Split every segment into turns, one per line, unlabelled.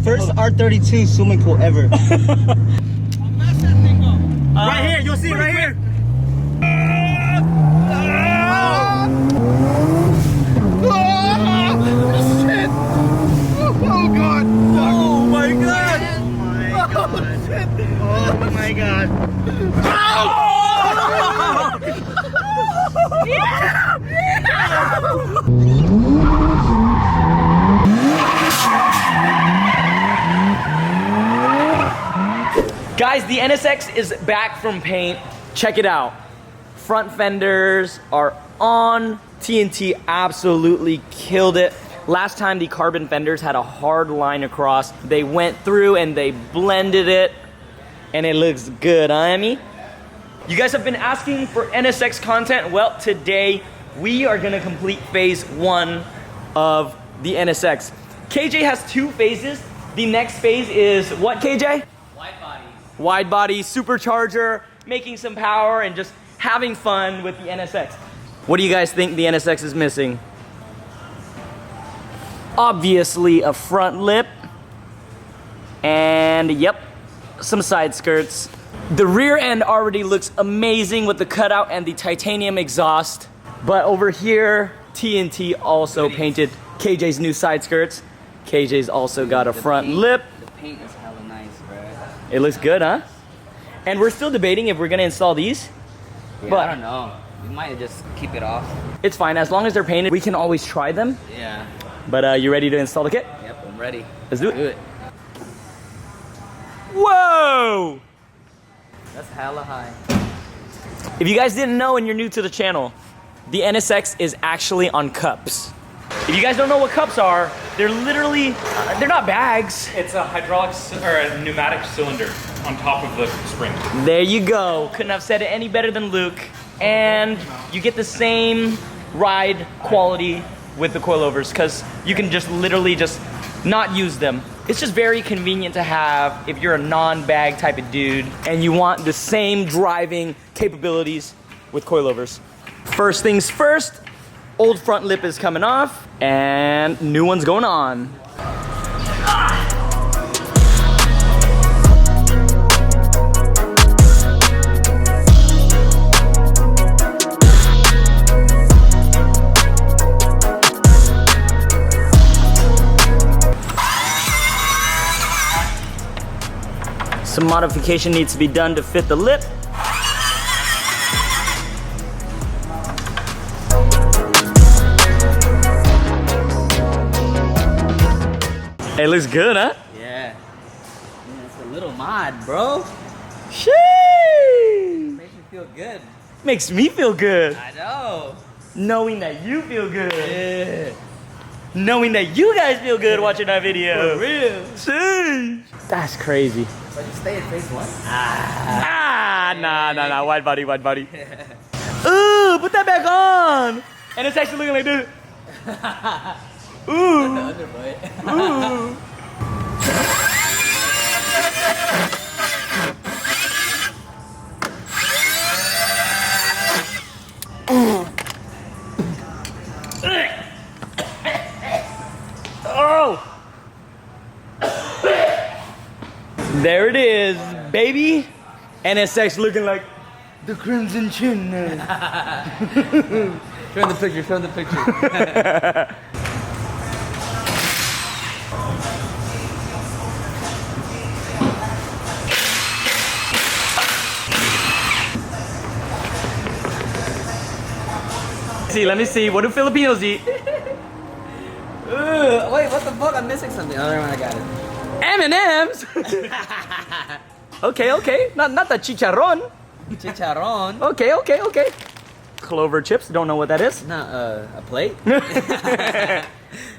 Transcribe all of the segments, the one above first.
First R32 swimming pool ever.
Right here, you'll see it right here.
Shit! Oh god!
Oh my god!
Oh my god!
Guys, the NSX is back from paint. Check it out. Front fenders are on. TNT absolutely killed it. Last time the carbon fenders had a hard line across. They went through and they blended it, and it looks good, huh, Emmy? You guys have been asking for NSX content. Well, today we are gonna complete phase 1 of the NSX. KJ has 2 phases. The next phase is what, KJ? Wide body, supercharger, making some power, and just having fun with the NSX. What do you guys think the NSX is missing? Obviously a front lip, and yep, some side skirts. The rear end already looks amazing with the cutout and the titanium exhaust. But over here, TNT also painted KJ's new side skirts. KJ's also got a front lip.
The paint is hella nice, bro.
It looks good, huh? And we're still debating if we're gonna install these.
Yeah,
but
I don't know. We might just keep it off.
It's fine, as long as they're painted, we can always try them.
Yeah.
But you ready to install the kit?
Yep, I'm ready.
Let's do it.
Do it.
Whoa!
That's hella high.
If you guys didn't know and you're new to the channel, the NSX is actually on cups. If you guys don't know what cups are, they're literally, they're not bags.
It's a hydraulic or a pneumatic cylinder on top of the spring.
There you go. Couldn't have said it any better than Luke. And you get the same ride quality with the coilovers because you can just literally just not use them. It's just very convenient to have if you're a non-bag type of dude and you want the same driving capabilities with coilovers. First things first, old front lip is coming off and new one's going on. Some modification needs to be done to fit the lip. It looks good, huh?
Yeah. It's a little mod, bro.
Sheesh!
Makes you feel good.
Makes me feel good.
I know.
Knowing that you feel good.
Yeah.
Knowing that you guys feel good watching our video.
For real.
Sheesh! That's crazy.
So you stay in phase 1?
Nah. Wide body. Ooh, put that back on. And it's actually looking like this. Ooh. Ooh. Oh. There it is, baby. NSX looking like the Crimson Chin.
Show the picture.
Let me see. What do Filipinos eat?
Wait, what the fuck? I'm missing something. Oh, never mind, I got it.
M&M's. Okay. Not the chicharron.
Chicharron.
Okay. Clover chips. Don't know what that is.
Not a plate.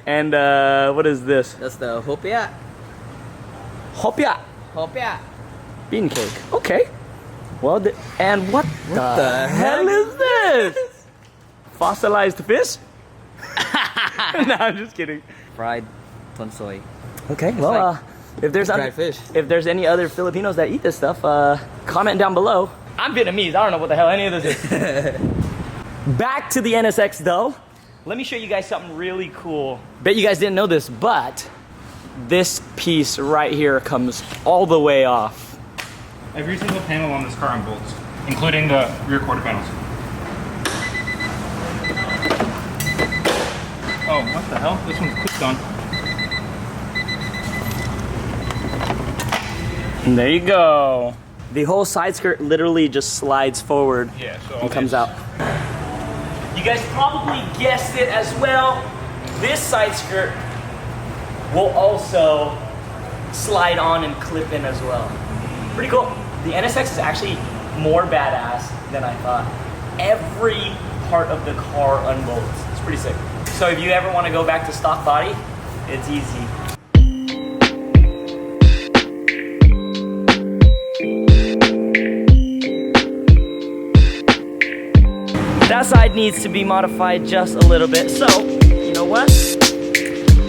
And what is this?
That's the hopia.
Hopia. Bean cake. Okay. Well, and what the hell is this? Fossilized fish? No, I'm just kidding.
Fried tonsoy.
Okay, well, if there's
dried fish.
If there's any other Filipinos that eat this stuff, comment down below. I'm Vietnamese. I don't know what the hell any of this is. Back to the NSX though. Let me show you guys something really cool. Bet you guys didn't know this, but this piece right here comes all the way off.
Every single panel on this car unbolts, including the rear quarter panels. Oh, what the hell? This one's clipped on.
And there you go. The whole side skirt literally just slides forward and comes out. You guys probably guessed it as well. This side skirt will also slide on and clip in as well. Pretty cool. The NSX is actually more badass than I thought. Every part of the car unbolts. It's pretty sick. So if you ever want to go back to stock body, it's easy. That side needs to be modified just a little bit. So, you know what?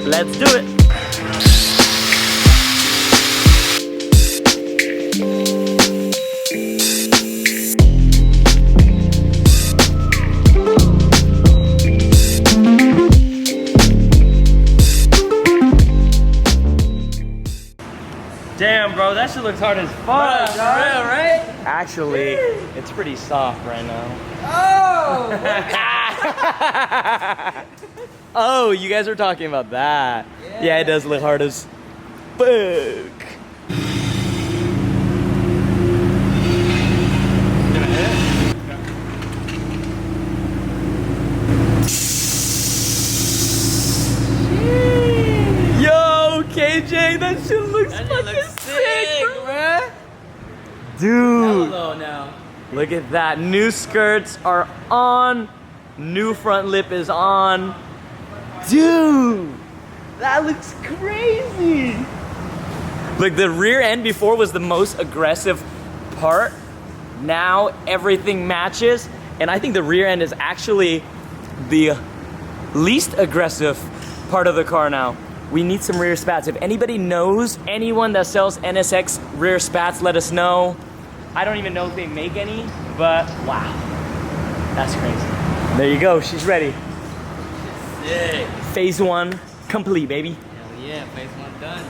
Let's do it. Damn, bro, that shit looks hard as fuck.
For real, right?
Actually, it's pretty soft right now.
Oh!
Oh, you guys were talking about that. Yeah, it does look hard as fuck.
Gonna hit it?
Yo, KJ, that shit looks fucking sick,
bruh.
dude.
Hello now.
Look at that. New skirts are on. New front lip is on. Dude, that looks crazy. Look, the rear end before was the most aggressive part. Now everything matches. And I think the rear end is actually the least aggressive part of the car now. We need some rear spats. If anybody knows anyone that sells NSX rear spats, let us know. I don't even know if they make any, but wow, that's crazy. There you go, she's ready.
Sick.
Phase 1 complete, baby.
Hell yeah, phase 1 done.